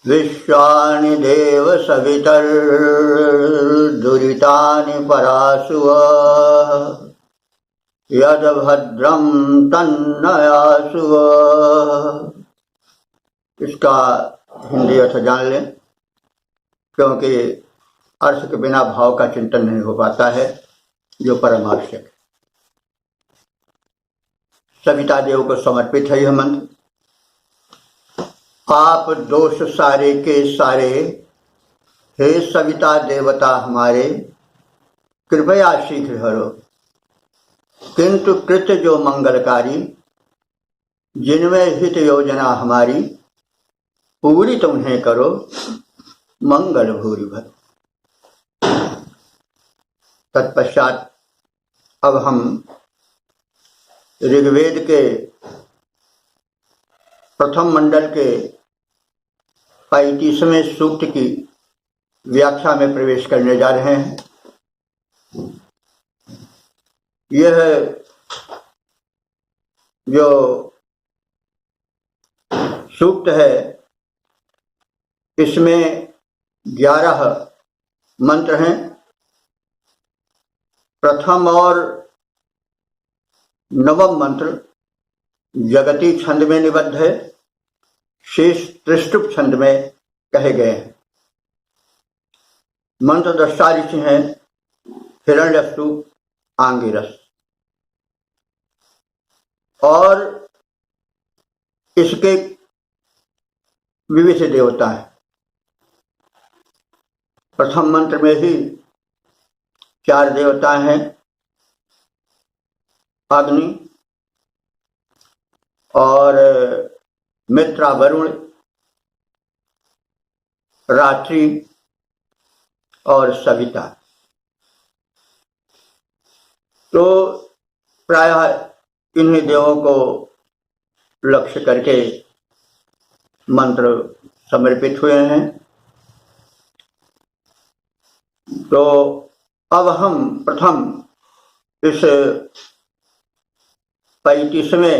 विश्वानि देव सवितर्दुरितानि परासुव यद भद्रं तन्नयासुव। इसका हिंदी अर्थ जान लें, क्योंकि अर्थ के बिना भाव का चिंतन नहीं हो पाता है, जो परम आवश्यक है। सविता देव को समर्पित है यह मंत्र। आप दोष सारे के सारे, हे सविता देवता हमारे, कृपया शीघ्र हरो। किंतु कृत्य जो मंगलकारी, जिनमें हित योजना हमारी, पूरी तुम्हें करो मंगल भूरि भर। तत्पश्चात अब हम ऋग्वेद के प्रथम मंडल के 35वें सूक्त की व्याख्या में प्रवेश करने जा रहे हैं। यह जो सूक्त है, इसमें 11 मंत्र हैं। प्रथम और नवम मंत्र जगती छंद में निबद्ध है, शेष त्रिष्टुप छंद में कहे गए हैं। मंत्र दृष्टा ऋषि हैं हिरण्यस्तु, आंगिरस, और इसके विविध देवता हैं। प्रथम मंत्र में ही 4 देवता हैं, अग्नि और मित्रा वरुण, रात्रि और सविता। तो प्रायः इन्हीं देवों को लक्ष्य करके मंत्र समर्पित हुए हैं। तो अब हम प्रथम इस 35वें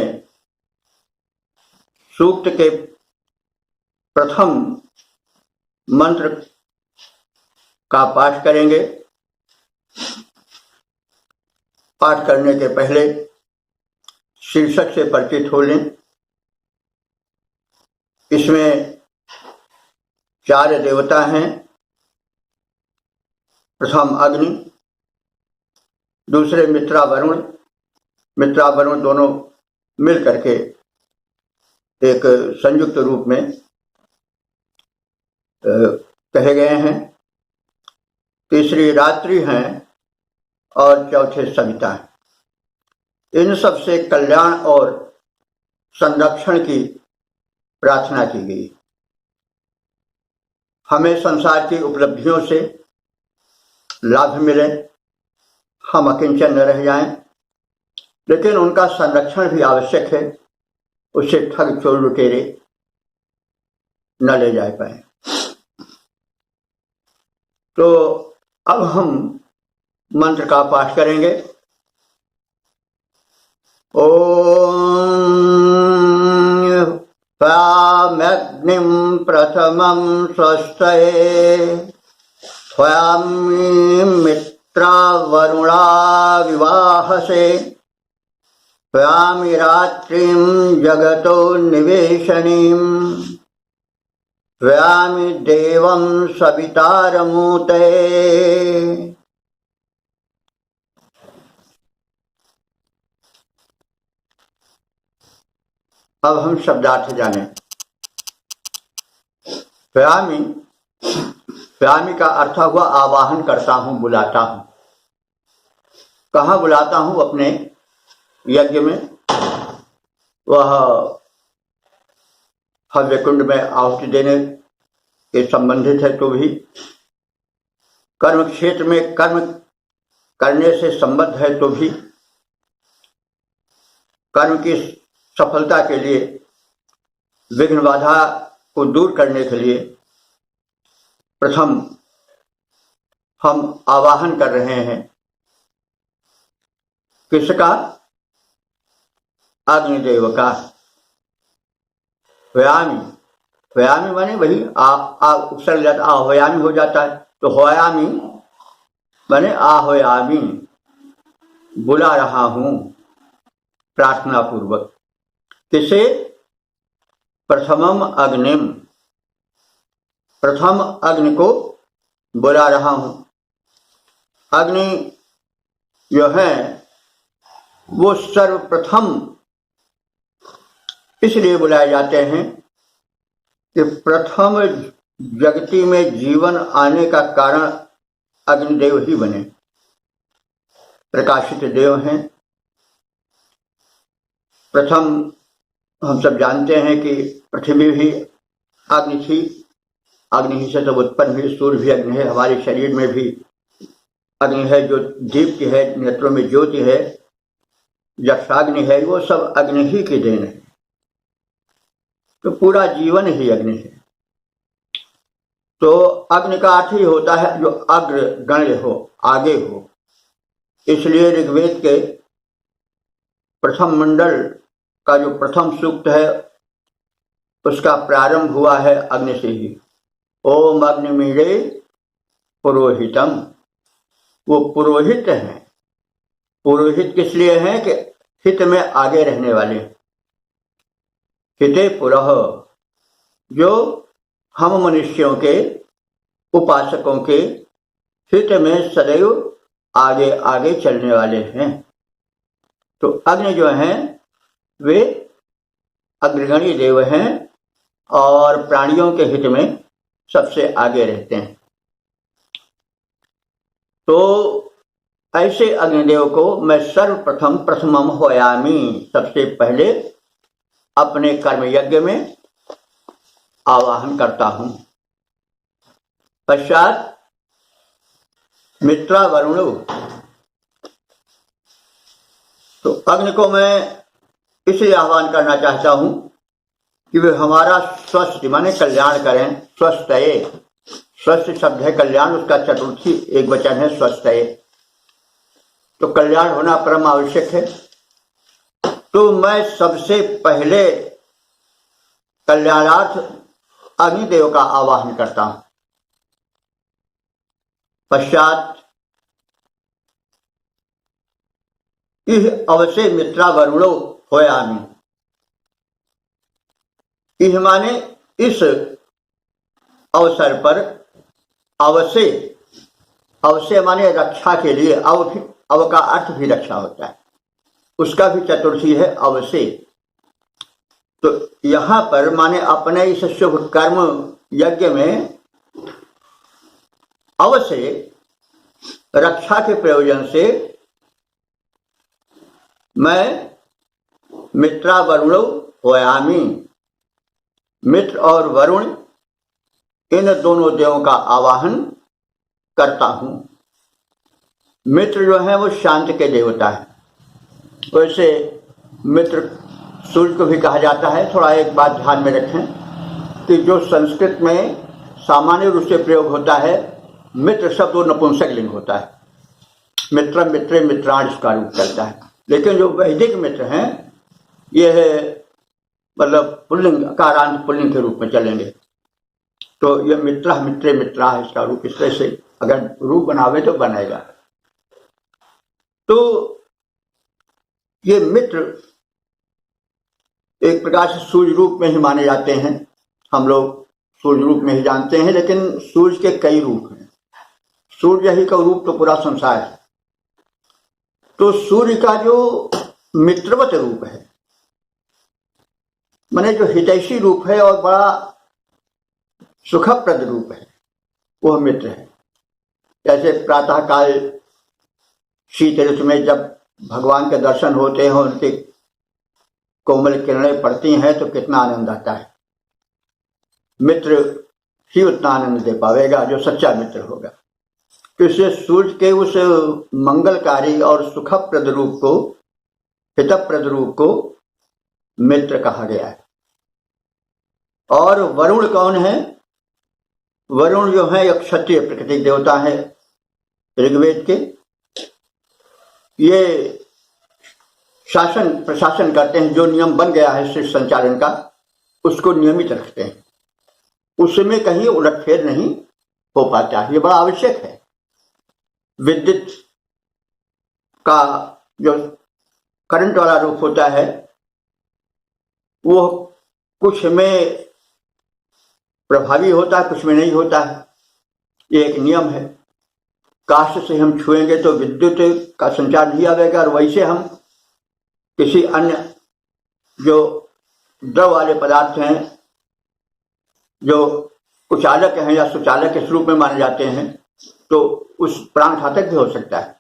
सूक्त के प्रथम मंत्र का पाठ करेंगे। पाठ करने के पहले शीर्षक से परिचित हो लें। इसमें 4 देवता हैं। प्रथम अग्नि, दूसरे मित्रा वरुण। मित्रा वरुण दोनों मिल करके एक संयुक्त रूप में कहे गए हैं। तीसरी रात्रि हैं और चौथे सविता हैं। इन सब से कल्याण और संरक्षण की प्रार्थना की गई। हमें संसार की उपलब्धियों से लाभ मिले, हम अकिंचन न रह जाएं, लेकिन उनका संरक्षण भी आवश्यक है। उससे ठग चोर लुटेरे न ले जा पाए। तो अब हम मंत्र का पाठ करेंगे। ओम व्यामग्निं प्रथमं स्वस्तये, त्वयामि मित्रा वरुणा विवाहसे, त्वयामि रात्रिं जगतो निवेशनीं, त्वयामि देवं सवितारमूते। अब हम शब्दार्थ जानें। त्वयामि, त्वयामि का अर्थ हुआ आवाहन करता हूं, बुलाता हूं। कहाँ बुलाता हूं? अपने यज्ञ में। वह हव्य कुंड में आहुति देने के संबंधित है तो भी, कर्म क्षेत्र में कर्म करने से संबद्ध है तो भी, कर्म की सफलता के लिए, विघ्न बाधा को दूर करने के लिए प्रथम हम आवाहन कर रहे हैं। किसका? अग्निदेव का। व्यामी, व्यामी माने वही उपसर्ग जाता आह्वयामी हो जाता है, तो होयामी माने आह्वयामी, बुला रहा हूं प्रार्थना पूर्वक। किसे? प्रथमम अग्निम, प्रथम अग्नि को बुला रहा हूं। अग्नि जो है वो सर्वप्रथम इसलिए बुलाए जाते हैं कि प्रथम जगती में जीवन आने का कारण अग्निदेव ही बने। प्रकाशित देव हैं। प्रथम हम सब जानते हैं कि पृथ्वी भी अग्नि थी, अग्नि ही से सब उत्पन्न हुई। सूर्य भी अग्नि है, हमारे शरीर में भी अग्नि है, जो दीप्ति है, नेत्रों में ज्योति है, यक्षाग्नि है, वो सब अग्नि ही की देन है। तो पूरा जीवन ही अग्नि है। तो अग्नि का अर्थ ही होता है जो अग्रगण्य हो, आगे हो। इसलिए ऋग्वेद के प्रथम मंडल का जो प्रथम सूक्त है उसका प्रारंभ हुआ है अग्नि से ही। ओम अग्निमीळे पुरोहितम, वो पुरोहित हैं। पुरोहित किस लिए हैं? कि हित में आगे रहने वाले। हिते पुरः, जो हम मनुष्यों के, उपासकों के हित में सदैव आगे आगे चलने वाले हैं। तो अग्नि जो हैं वे अग्रगण्य देव हैं और प्राणियों के हित में सबसे आगे रहते हैं। तो ऐसे अग्निदेव को मैं सर्वप्रथम प्रथमम होयामी, सबसे पहले अपने कर्म यज्ञ में आवाहन करता हूं। पश्चात मित्रा वरुण, तो अग्नि को मैं इसलिए आह्वान करना चाहता हूं कि वे हमारा स्वस्थ माने कल्याण करें। स्वस्थये, स्वस्थ शब्द है कल्याण, उसका चतुर्थी एक वचन है स्वस्थये। तो कल्याण होना परम आवश्यक है। तो मैं सबसे पहले कल्याणार्थ अग्निदेव का आवाहन करता हूं। पश्चात इह अवश्य मित्रा वरुणो होयामी। इह माने इस अवसर पर, अवश्य, अवश्य माने रक्षा के लिए। अव का अर्थ भी रक्षा होता है, उसका भी चतुर्थी है अवश्य। तो यहां पर माने अपने इस शुभ कर्म यज्ञ में अवश्य रक्षा के प्रयोजन से मैं मित्रा वरुणो होयामी, मित्र और वरुण इन दोनों देवों का आवाहन करता हूं। मित्र जो है वो शांति के देवता है। वैसे मित्र सूर्य को भी कहा जाता है। थोड़ा एक बात ध्यान में रखें कि जो संस्कृत में सामान्य रूप से प्रयोग होता है मित्र शब्द, वो नपुंसक लिंग होता है। मित्र, मित्रे, मित्राण इसका रूप चलता है। लेकिन जो वैदिक मित्र हैं ये है मतलब पुल्लिंग, कारांत पुल्लिंग के रूप में चलेंगे। तो ये मित्र, मित्रे, मित्रा है इसका रूप। इस तरह से अगर रूप बनावे तो बनेगा। तो ये मित्र एक प्रकार से सूर्य रूप में ही माने जाते हैं। हम लोग सूर्य रूप में ही जानते हैं, लेकिन सूर्य के कई रूप हैं। सूर्य ही का रूप तो पूरा संसार है। तो सूर्य का जो मित्रवत रूप है, माने जो हितैषी रूप है और बड़ा सुखप्रद रूप है, वह मित्र है। जैसे प्रातः काल शीत ऋतु में जब भगवान के दर्शन होते हैं, उनकी कोमल किरणें पड़ती हैं तो कितना आनंद आता है। मित्र ही उतना आनंद दे पावेगा जो सच्चा मित्र होगा। तो इससे सूर्य के उस मंगलकारी और सुखप्रद रूप को, हितप्रद रूप को मित्र कहा गया है। और वरुण कौन है? वरुण जो है एक क्षत्रिय प्रकृति देवता है। ऋग्वेद के, ये शासन प्रशासन करते हैं। जो नियम बन गया है सृष्टि संचालन का, उसको नियमित रखते हैं, उसमें कहीं उलटफेर नहीं हो पाता है। ये बड़ा आवश्यक है। विद्युत का जो करंट वाला रूप होता है वो कुछ में प्रभावी होता है, कुछ में नहीं होता है। ये एक नियम है। काष्ठ से हम छुएंगे तो विद्युत का संचार नहीं आएगा, और वैसे हम किसी अन्य जो द्रव वाले पदार्थ हैं, जो कुचालक हैं या सुचालक के रूप में माने जाते हैं, तो उस प्राण घातक भी हो सकता है।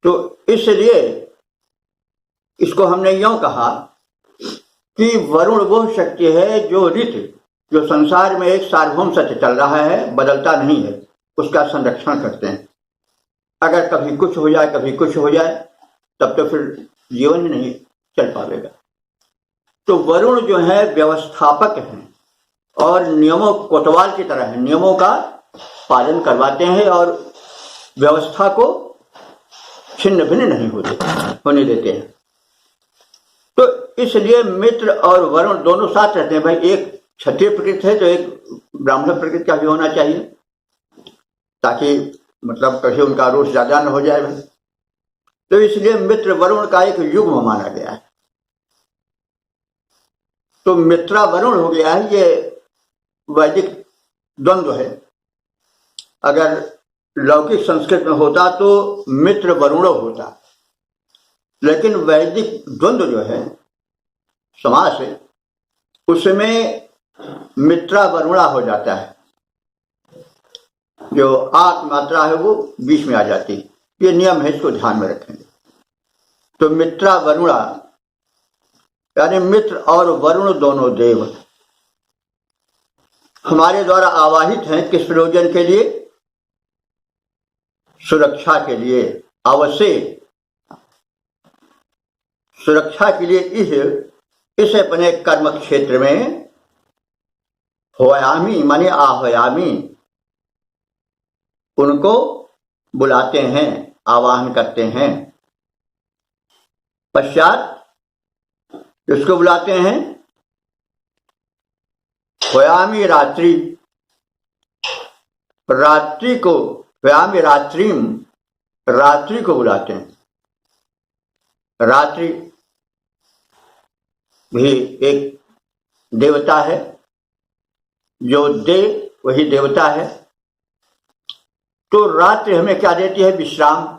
तो इसलिए इसको हमने यूं कहा कि वरुण वो शक्ति है जो ऋतु, जो संसार में एक सार्वभौम सत्य चल रहा है, बदलता नहीं है, उसका संरक्षण करते हैं। अगर कभी कुछ हो जाए, कभी कुछ हो जाए, तब तो फिर जीवन ही नहीं चल पाएगा। तो वरुण जो है व्यवस्थापक हैं और नियमों कोतवाल की तरह है, नियमों का पालन करवाते हैं और व्यवस्था को छिन्न भिन्न नहीं होने देते हैं। तो इसलिए मित्र और वरुण दोनों साथ रहते हैं। भाई, एक क्षत्रिय प्रकृति है तो एक ब्राह्मण प्रकृति का भी होना चाहिए, ताकि मतलब कहीं उनका रोष ज्यादा न हो जाए भाई। तो इसलिए मित्र वरुण का एक युग्म माना गया है। तो मित्रा वरुण हो गया है, ये वैदिक द्वंद्व है। अगर लौकिक संस्कृत में होता तो मित्र वरुणो होता, लेकिन वैदिक द्वंद्व जो है समास है, उसमें मित्रा वरुणा हो जाता है। जो आत्म मात्रा है वो बीच में आ जाती है। ये नियम है, इसको ध्यान में रखेंगे। तो मित्रा वरुणा यानी मित्र और वरुण दोनों देव हमारे द्वारा आवाहित हैं। किस प्रयोजन के लिए? सुरक्षा के लिए। अवश्य सुरक्षा के लिए इस अपने कर्म क्षेत्र में होयामी माने आह्वयामी, उनको बुलाते हैं, आवाहन करते हैं। पश्चात किसको बुलाते हैं? होयामी रात्रि, रात्रि को, होयामी रात्रिम, रात्रि को बुलाते हैं। रात्रि भी एक देवता है, जो दे वही देवता है। तो रात्रि हमें क्या देती है? विश्राम।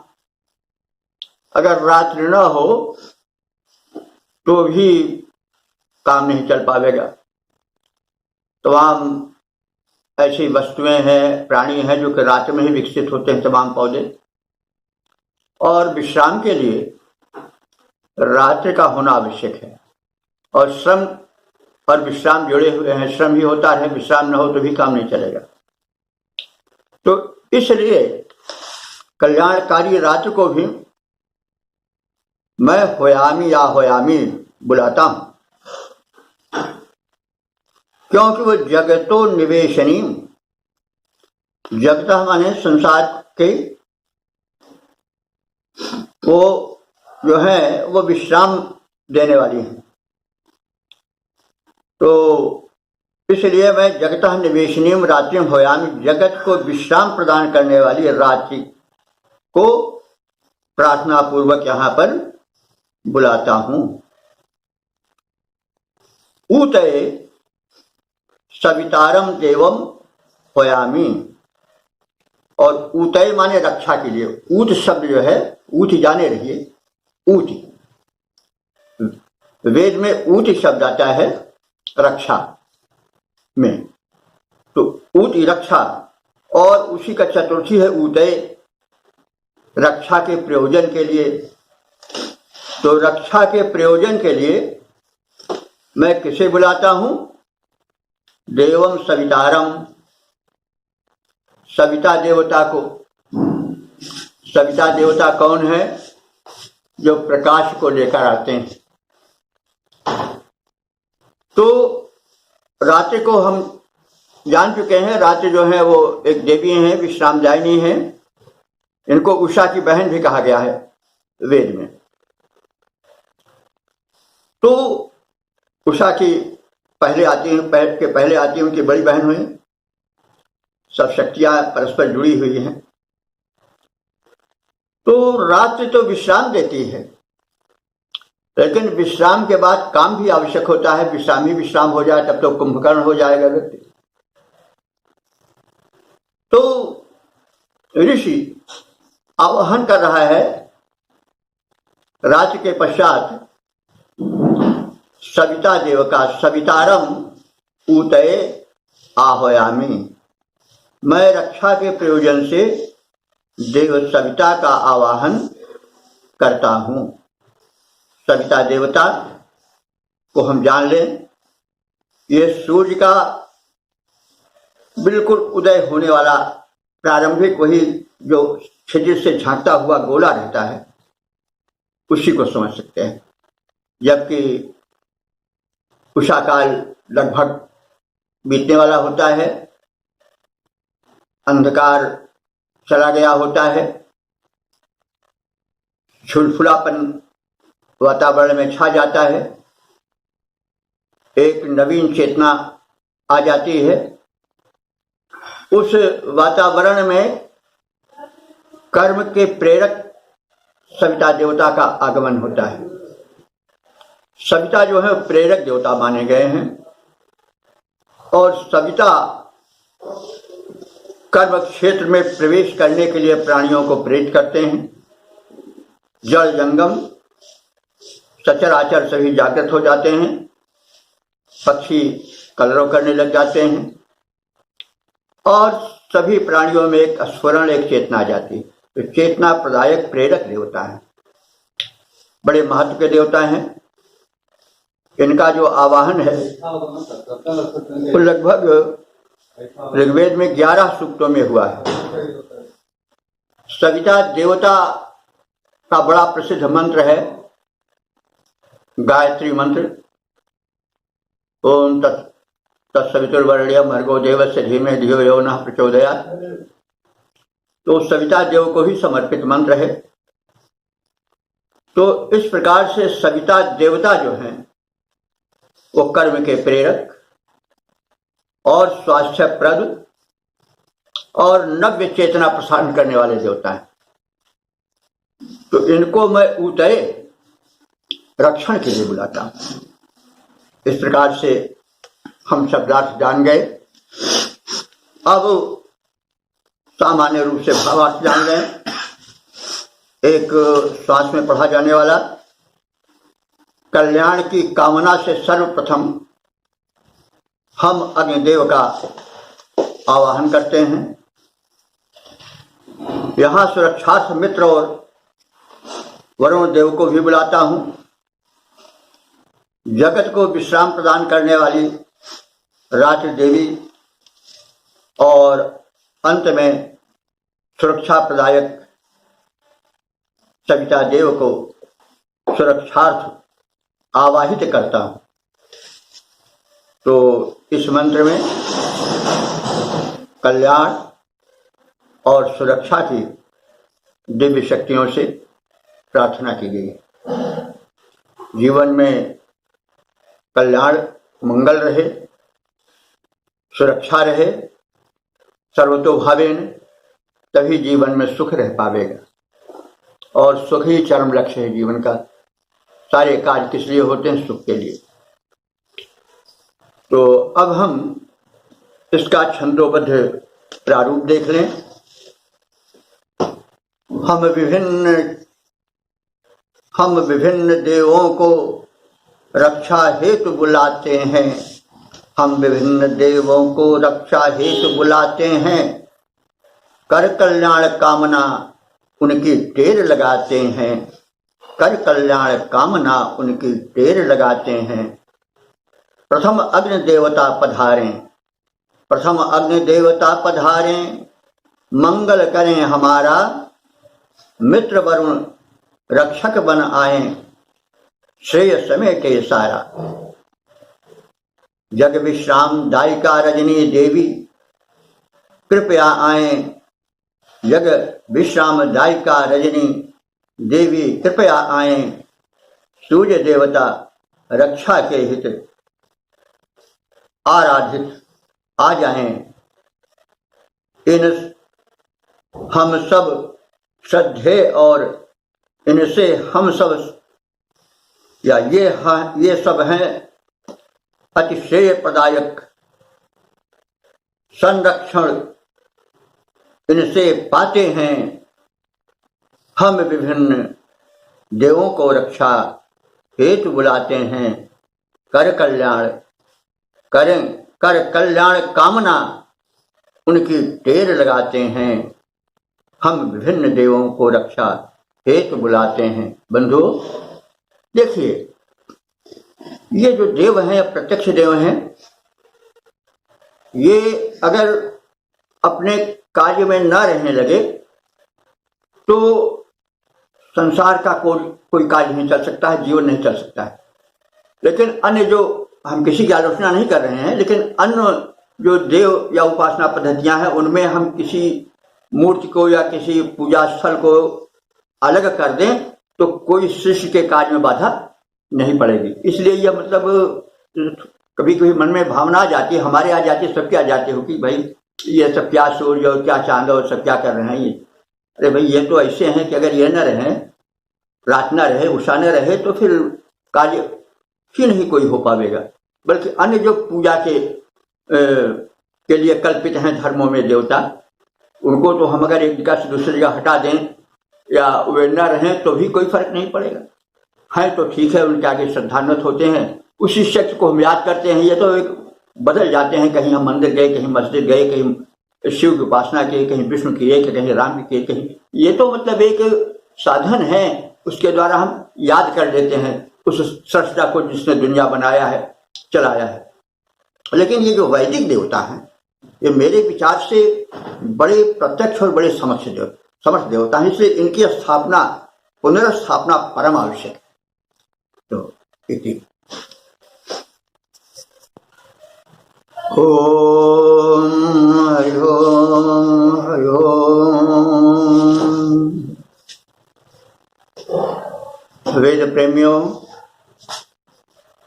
अगर रात्रि न हो तो भी काम नहीं चल पाएगा। तमाम ऐसी वस्तुएं हैं, प्राणी हैं जो कि रात्रि में ही विकसित होते हैं, तमाम पौधे। और विश्राम के लिए रात्रि का होना आवश्यक है। और श्रम और विश्राम जुड़े हुए हैं। श्रम ही होता है, विश्राम न हो तो भी काम नहीं चलेगा। तो इसलिए कल्याणकारी रात्रि को भी मैं होयामी या होयामी बुलाता हूं, क्योंकि वो जगतो निवेशनी, जगत माने संसार के, वो जो है वो विश्राम देने वाली है। तो इसलिए मैं जगतः निवेशनीम रात्रिम होयामी, जगत को विश्राम प्रदान करने वाली रात्रि को प्रार्थना पूर्वक यहां पर बुलाता हूं। ऊतये सवितारम देवम होयामी, और ऊतय माने रक्षा के लिए। ऊत शब्द जो है, ऊत जाने रहिए, ऊति, वेद में ऊति शब्द आता है रक्षा में। तो ऊति रक्षा, और उसी का चतुर्थी है ऊतय, रक्षा के प्रयोजन के लिए। तो रक्षा के प्रयोजन के लिए मैं किसे बुलाता हूं? देवम सवितारम, सविता देवता को। सविता देवता कौन है? जो प्रकाश को लेकर आते हैं। तो रात्रि को हम जान चुके हैं, रात्रि जो है वो एक देवी हैं, विश्रामदायिनी हैं। इनको उषा की बहन भी कहा गया है वेद में। तो उषा की पहले आती उनकी बड़ी बहन हुई। सब शक्तियां परस्पर जुड़ी हुई हैं। तो रात्रि तो विश्राम देती है, लेकिन विश्राम के बाद काम भी आवश्यक होता है। विश्राम ही विश्राम हो जाए तब तो कुंभकर्ण हो जाएगा व्यक्ति। तो ऋषि आवाहन कर रहा है। रात्रि के पश्चात सविता देव का सवितारम ऊतये आह्वयामि, मैं रक्षा के प्रयोजन से देव सविता का आवाहन करता हूं। सविता देवता को हम जान लें, ये सूर्य का बिल्कुल उदय होने वाला प्रारंभिक, वही जो क्षितिज से झांकता हुआ गोला रहता है, उसी को समझ सकते हैं। जबकि उषा काल लगभग बीतने वाला होता है, अंधकार चला गया होता है, छुलफुलापन वातावरण में छा जाता है, एक नवीन चेतना आ जाती है। उस वातावरण में कर्म के प्रेरक सविता देवता का आगमन होता है। सविता जो है प्रेरक देवता माने गए हैं, और सविता कर्म क्षेत्र में प्रवेश करने के लिए प्राणियों को प्रेरित करते हैं। जल जंगम सचराचर सभी जागृत हो जाते हैं, पक्षी कलरव करने लग जाते हैं, और सभी प्राणियों में एक स्फुरण, एक चेतना आ जाती है। तो चेतना प्रदायक प्रेरक देवता है, बड़े महत्व के देवता हैं। इनका जो आवाहन है वो लगभग ऋग्वेद में 11 सूक्तों में हुआ है। सविता देवता का बड़ा प्रसिद्ध मंत्र है गायत्री मंत्र, ओम तत्सवितुर्वरेण्यं भर्गो देवस्य धीमहि धियो यो नः प्रचोदयात्। तो सविता देव को ही समर्पित मंत्र है। तो इस प्रकार से सविता देवता जो हैं वो कर्म के प्रेरक और स्वास्थ्यप्रद और नव्य चेतना प्रसारण करने वाले देवता हैं। तो इनको मैं ऊतये रक्षण के लिए बुलाता हूं। इस प्रकार से हम शब्दार्थ जान गए। अब सामान्य रूप से भावार्थ जान गए। एक श्वास में पढ़ा जाने वाला कल्याण की कामना से सर्वप्रथम हम अग्निदेव का आवाहन करते हैं। यहाँ सुरक्षार्थ मित्र और वरुण देव को भी बुलाता हूं। जगत को विश्राम प्रदान करने वाली रात्रि देवी और अंत में सुरक्षा प्रदायक सविता देव को सुरक्षार्थ आवाहित करता हूं। तो इस मंत्र में कल्याण और सुरक्षा की दिव्य शक्तियों से प्रार्थना की गई है। जीवन में कल्याण मंगल रहे, सुरक्षा रहे सर्वतोभावेन, तभी जीवन में सुख रह पावेगा। और सुख ही चरम लक्ष्य है जीवन का। सारे कार्य किस लिए होते हैं? सुख के लिए। तो अब हम इसका छंदोबद्ध प्रारूप देख लें। हम विभिन्न देवों को रक्षा हेतु बुलाते हैं। हम विभिन्न देवों को रक्षा हेतु बुलाते हैं। कर कल्याण कामना उनकी टेर लगाते हैं। कर कल्याण कामना उनकी टेर लगाते हैं। प्रथम अग्नि देवता पधारें, प्रथम अग्नि देवता पधारें, मंगल करें हमारा, मित्र वरुण रक्षक बन आए, श्रेय समेटे सारा। जग विश्राम दायिका रजनी देवी कृपया आए। जग विश्राम दायिका रजनी देवी कृपया आए। सूर्य देवता रक्षा के हित आराधित आ जाएं। इन हम सब श्रद्धे और इनसे हम सब या ये सब हैं अतिश्रेय प्रदायक। संरक्षण इनसे पाते हैं। हम विभिन्न देवों को रक्षा हेतु बुलाते हैं। कर कल्याण कामना उनकी टेर लगाते हैं। हम विभिन्न देवों को रक्षा हेतु बुलाते हैं। बंधु देखिए, ये जो देव हैं प्रत्यक्ष देव हैं, ये अगर अपने कार्य में न रहने लगे तो संसार का कोई कार्य नहीं चल सकता है, जीवन नहीं चल सकता है। लेकिन अन्य जो, हम किसी की आलोचना नहीं कर रहे हैं, लेकिन अन्य जो देव या उपासना पद्धतियां हैं उनमें हम किसी मूर्ति को या किसी पूजा स्थल को अलग कर दें तो कोई सृष्टि के कार्य में बाधा नहीं पड़ेगी। इसलिए यह मतलब कभी कभी मन में भावना आ जाती है, हमारे आ जाती है, सबके आ जाती हो कि भाई ये सब क्या सूर्य और क्या चांद और सब क्या कर रहे हैं ये। अरे भाई ये तो ऐसे हैं कि अगर ये न रहे, रात न रहे, उषा न रहे तो फिर कार्य ही नहीं कोई हो पाएगा। बल्कि अन्य जो पूजा के लिए कल्पित हैं धर्मों में देवता, उनको तो हम अगर एक जगह से दूसरी जगह हटा दें या वे न रहें तो भी कोई फर्क नहीं पड़ेगा। हैं तो ठीक है, उनके आगे श्रद्धान्वित होते हैं, उसी शक्ति को हम याद करते हैं। ये तो एक बदल जाते हैं, कहीं हम मंदिर गए, कहीं मस्जिद गए, कहीं शिव की उपासना की, कहीं विष्णु की एक, कहीं राम की, कहीं, ये तो मतलब एक साधन है, उसके द्वारा हम याद कर लेते हैं उस सृष्टा को जिसने दुनिया बनाया है, चलाया है। लेकिन ये जो वैदिक देवता हैं, ये मेरे विचार से बड़े प्रत्यक्ष और बड़े समर्थ देवता हैं, इसलिए इनकी स्थापना, पुनर्स्थापना परम आवश्यक है। तो इति ओम हरि ओम हरि ओम। वेद प्रेमियों,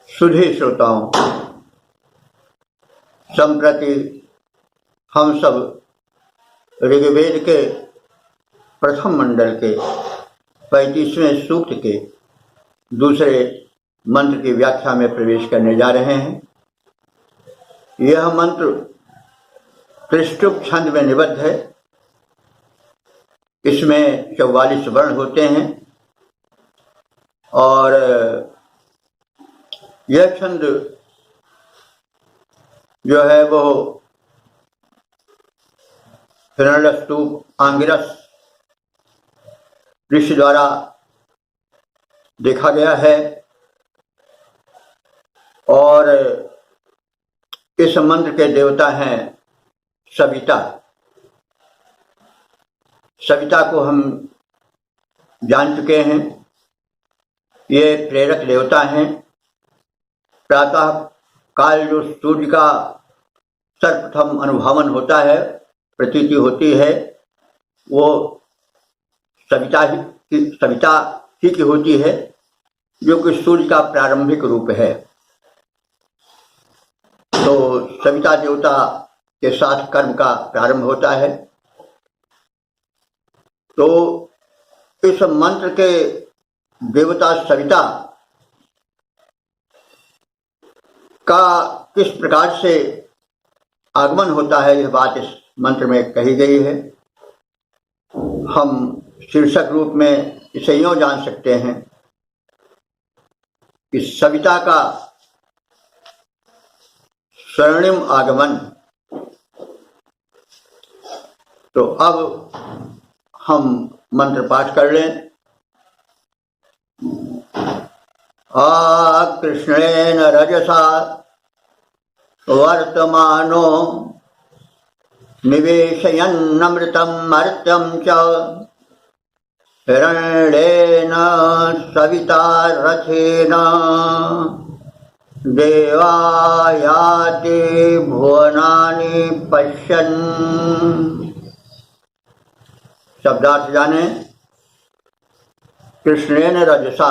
सुधी श्रोताओं, संप्रति हम सब ऋग्वेद के प्रथम मंडल के 35वें सूक्त के दूसरे मंत्र की व्याख्या में प्रवेश करने जा रहे हैं। यह मंत्र त्रिष्टुप छंद में निबद्ध है। इसमें 44 वर्ण होते हैं और यह छंद जो है वो हिरण्यस्तूप आंगिरस ऋषि द्वारा देखा गया है और इस मंत्र के देवता हैं सविता। सविता को हम जान चुके हैं, ये प्रेरक देवता हैं। प्रातः काल जो सूर्य का सर्वप्रथम अनुभावन होता है, प्रतीति होती है, वो सविता ही की होती है, जो कि सूर्य का प्रारंभिक रूप है। तो सविता देवता के साथ कर्म का प्रारंभ होता है। तो इस मंत्र के देवता सविता का किस प्रकार से आगमन होता है, यह बात इस मंत्र में कही गई है। हम शीर्षक रूप में इसे यूं जान सकते हैं कि सविता का स्वर्णिम आगमन। तो अब हम मंत्र पाठ कर लें। कृष्णेन रजसा वर्तमानो निवेशयन्नमृतं मर्त्यं च हिरण्येन सविता रथेन देवायाति भुवनानि पश्यन्। शब्दार्थ जाने। कृष्णेन रजसा।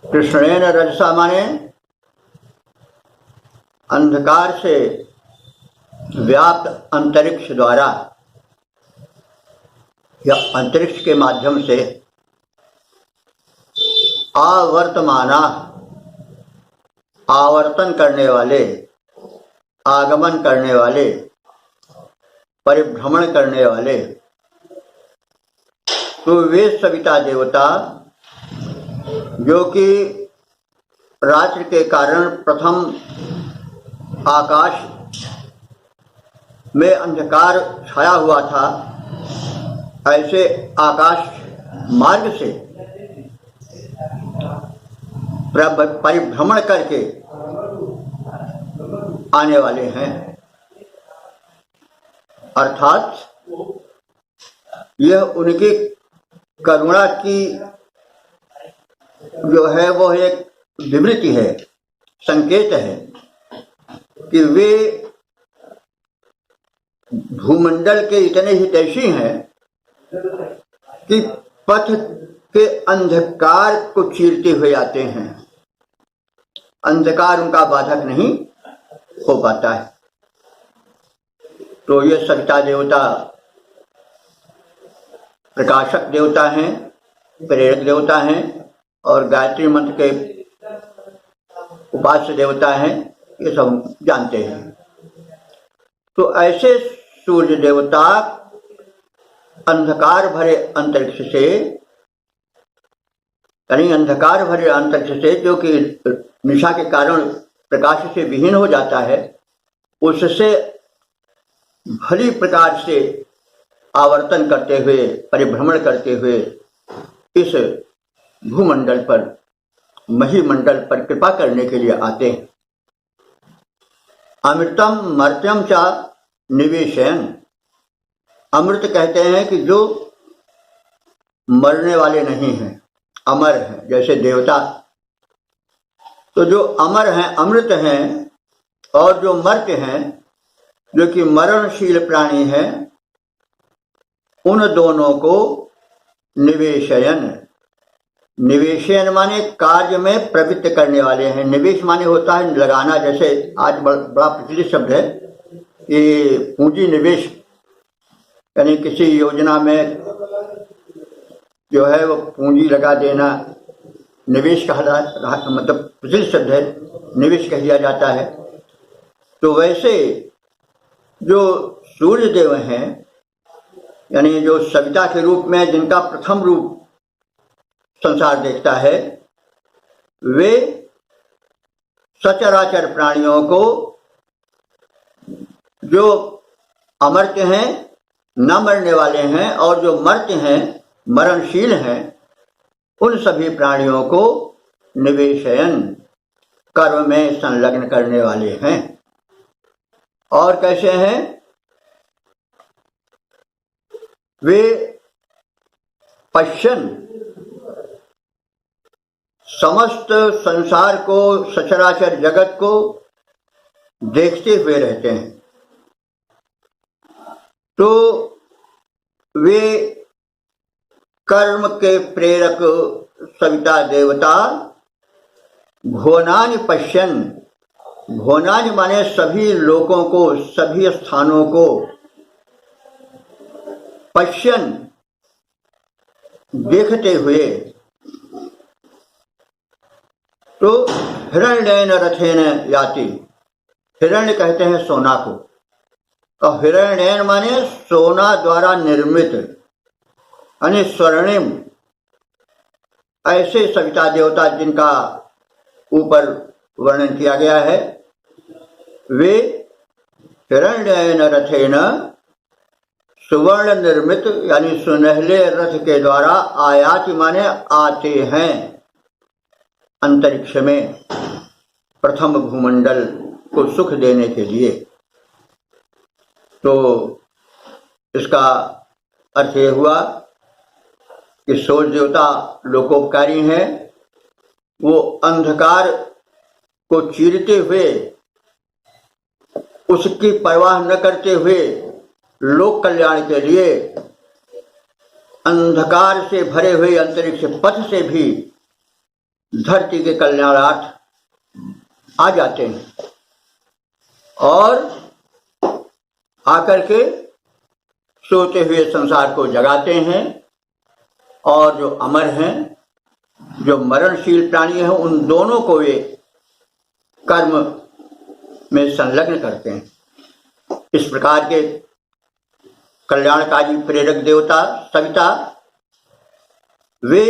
कृष्णेन रजसा माने अंधकार से व्याप्त अंतरिक्ष द्वारा या अंतरिक्ष के माध्यम से आवर्तमाना, आवर्तन करने वाले, आगमन करने वाले, परिभ्रमण करने वाले, तो वे सविता देवता जो कि रात्रि के कारण प्रथम आकाश में अंधकार छाया हुआ था, ऐसे आकाश मार्ग से परिभ्रमण करके आने वाले हैं। अर्थात यह उनकी करुणा की जो है वो एक विवृत्ति है, संकेत है कि वे भूमंडल के इतने हितैषी हैं कि पथ के अंधकार को चीरते हुए आते हैं। अंधकार उनका बाधक नहीं हो पाता है। तो ये सविता देवता प्रकाशक देवता हैं, प्रेरक देवता हैं और गायत्री मंत्र के उपास्य देवता हैं, ये सब जानते हैं। तो ऐसे सूर्य देवता अंधकार भरे अंतरिक्ष से, यानी अंधकार भरे अंतरिक्ष से जो कि निशा के कारण प्रकाश से विहीन हो जाता है, उससे भली प्रकार से आवर्तन करते हुए, परिभ्रमण करते हुए इस भूमंडल पर, महीमंडल पर कृपा करने के लिए आते हैं। अमृतम मर्त्यम च निवेशयन। अमृत कहते हैं कि जो मरने वाले नहीं हैं, अमर हैं, जैसे देवता। तो जो अमर हैं, अमृत हैं, और जो मर्त्य हैं, जो कि मरणशील प्राणी हैं, उन दोनों को निवेशयन। निवेशयन माने कार्य में प्रवृत्त करने वाले हैं। निवेश माने होता है लगाना, जैसे आज बड़ा प्रचलित शब्द है कि पूंजी निवेश, यानी किसी योजना में जो है वो पूंजी लगा देना निवेश कहा जाता, मतलब प्रचलित शब्द है, निवेश कह दिया जाता है। तो वैसे जो सूर्य देव हैं, यानी जो सविता के रूप में जिनका प्रथम रूप संसार देखता है, वे सचराचर प्राणियों को, जो अमर्त्य हैं, न मरने वाले हैं, और जो मर्त्य हैं, मरणशील हैं, उन सभी प्राणियों को निवेशयन, कर्म में संलग्न करने वाले हैं। और कैसे हैं वे? पश्यन, समस्त संसार को, सचराचर जगत को देखते हुए रहते हैं। तो वे कर्म के प्रेरक सविता देवता भुवनानि पश्यन। भुवनानि माने सभी लोकों को, सभी स्थानों को, पश्यन देखते हुए। तो हिरण्येन रथेन याति। हिरण्य कहते हैं सोना को, और हिरण्येन माने सोना द्वारा निर्मित, यानी स्वर्णिम। ऐसे सविता देवता जिनका ऊपर वर्णन किया गया है, वे हिरण्येन रथेन, सुवर्ण निर्मित यानी सुनहले रथ के द्वारा, आयाति माने आते हैं अंतरिक्ष में प्रथम भूमंडल को सुख देने के लिए। तो इसका अर्थ यह हुआ कि सूर्य देवता लोकोपकारी हैं, वो अंधकार को चीरते हुए, उसकी परवाह न करते हुए लोक कल्याण के लिए अंधकार से भरे हुए अंतरिक्ष पथ से भी धरती के कल्याणार्थ आ जाते हैं और आकर के सोते हुए संसार को जगाते हैं। और जो अमर हैं, जो मरणशील प्राणी हैं, उन दोनों को वे कर्म में संलग्न करते हैं। इस प्रकार के कल्याणकारी प्रेरक देवता सविता, वे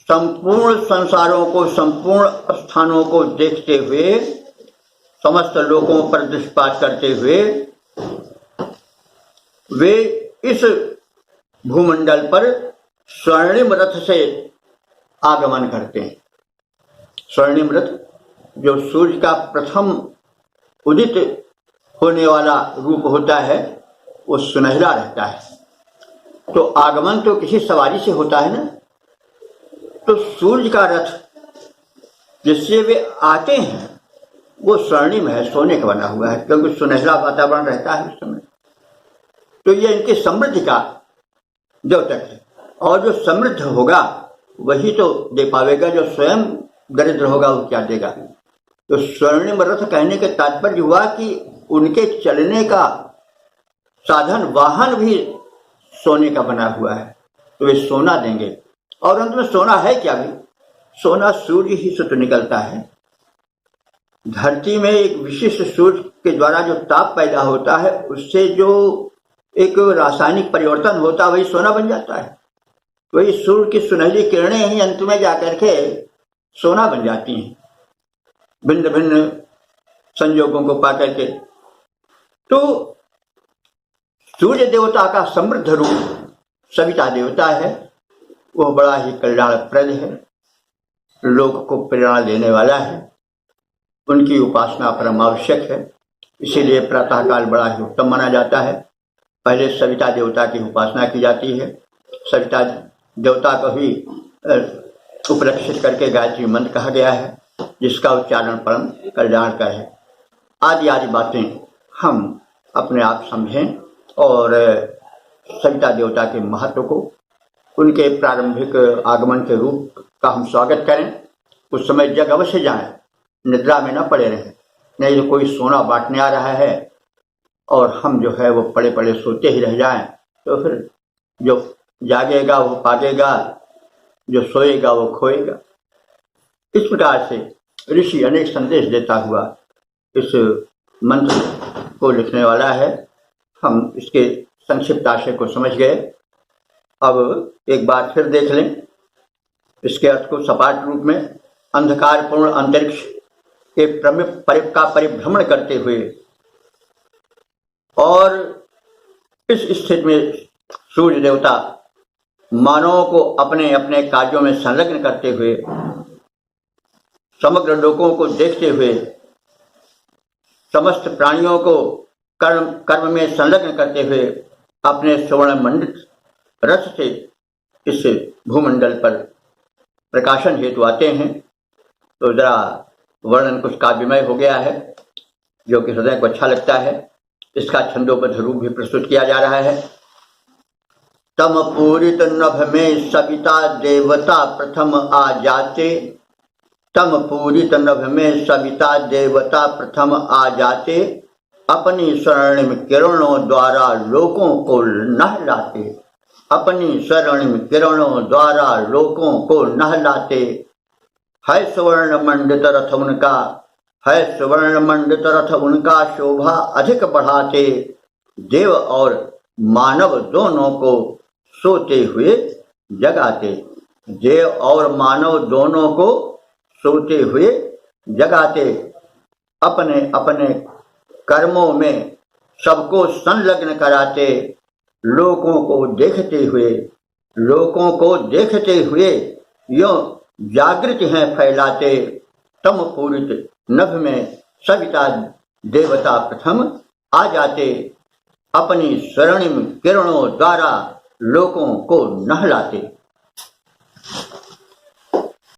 संपूर्ण संसारों को, संपूर्ण स्थानों को देखते हुए, समस्त लोगों पर दृष्टिपात करते हुए वे इस भूमंडल पर स्वर्णिम रथ से आगमन करते हैं। स्वर्णिम रथ जो सूर्य का प्रथम उदित होने वाला रूप होता है, वो सुनहरा रहता है। तो आगमन तो किसी सवारी से होता है ना, तो सूर्य का रथ जिससे वे आते हैं वो स्वर्णिम है, सोने का बना हुआ है, क्योंकि सुनहरा वातावरण रहता है उस समय। तो ये इनकी समृद्धि का द्योतक है। और जो समृद्ध होगा वही तो दे पावेगा, जो स्वयं दरिद्र होगा वो क्या देगा। तो स्वर्णिम रथ कहने के तात्पर्य हुआ कि उनके चलने का साधन, वाहन भी सोने का बना हुआ है, तो वे सोना देंगे। और अंत में सोना है क्या भी? सोना सूर्य ही से तो निकलता है। धरती में एक विशिष्ट सूर्य के द्वारा जो ताप पैदा होता है, उससे जो एक रासायनिक परिवर्तन होता है, वही सोना बन जाता है। वही सूर्य की सुनहरी किरणें ही अंत में जाकर के सोना बन जाती हैं, भिन्न भिन्न संयोगों को पाकर के। तो सूर्य देवता का समृद्ध रूप सविता देवता है, वह बड़ा ही कल्याणप्रद है, लोक को प्रेरणा देने वाला है। उनकी उपासना परम आवश्यक है, इसीलिए प्रातःकाल बड़ा ही उत्तम माना जाता है। पहले सविता देवता की उपासना की जाती है। सविता देवता को ही उपलक्षित करके गायत्री मंत्र कहा गया है, जिसका उच्चारण परम कल्याणकर है। आदि आदि बातें हम अपने आप समझें और सविता देवता के महत्व को, उनके प्रारंभिक आगमन के रूप का हम स्वागत करें। उस समय जग अवश्य जाएं, निद्रा में न पड़े रहें। नहीं तो कोई सोना बांटने आ रहा है और हम जो है वो पड़े पड़े सोते ही रह जाएं, तो फिर जो जागेगा वो पागेगा, जो सोएगा वो खोएगा। इस प्रकार से ऋषि अनेक संदेश देता हुआ इस मंत्र को लिखने वाला है। हम इसके संक्षिप्त आशय को समझ गए। अब एक बार फिर देख लें इसके अर्थ को सपाट रूप में। अंधकारपूर्ण अंतरिक्ष के का परिभ्रमण करते हुए और इस स्थिति में सूर्य देवता मानवों को अपने अपने कार्यों में संलग्न करते हुए, समग्र लोगों को देखते हुए, समस्त प्राणियों को कर्म में संलग्न करते हुए अपने स्वर्ण मंडित रथ से इस भूमंडल पर प्रकाशन हेतु आते हैं। तो जरा वर्णन कुछ काव्यमय हो गया है, जो कि हृदय को अच्छा लगता है। इसका छंदोबद्ध रूप भी प्रस्तुत किया जा रहा है। तम पूरित नभ में सविता देवता प्रथम आ जाते, तम पूरित नभ में सविता देवता प्रथम आ जाते, अपनी स्वर्णिम किरणों द्वारा लोगों को नहलाते, अपनी स्वर्णिम किरणों द्वारा लोगों को नहलाते। है सुवर्ण मंडित रथ उनका, है सुवर्ण मंडित रथ उनका शोभा अधिक बढ़ाते, देव और मानव दोनों को सोते हुए जगाते, देव और मानव दोनों को सोते हुए जगाते, अपने अपने कर्मों में सबको संलग्न कराते, लोगों को देखते हुए, लोगों को देखते हुए यो जागृति हैं फैलाते। तम पूरित नभ में सविता देवता प्रथम आ जाते, अपनी स्वर्णिम किरणों द्वारा लोगों को नहलाते।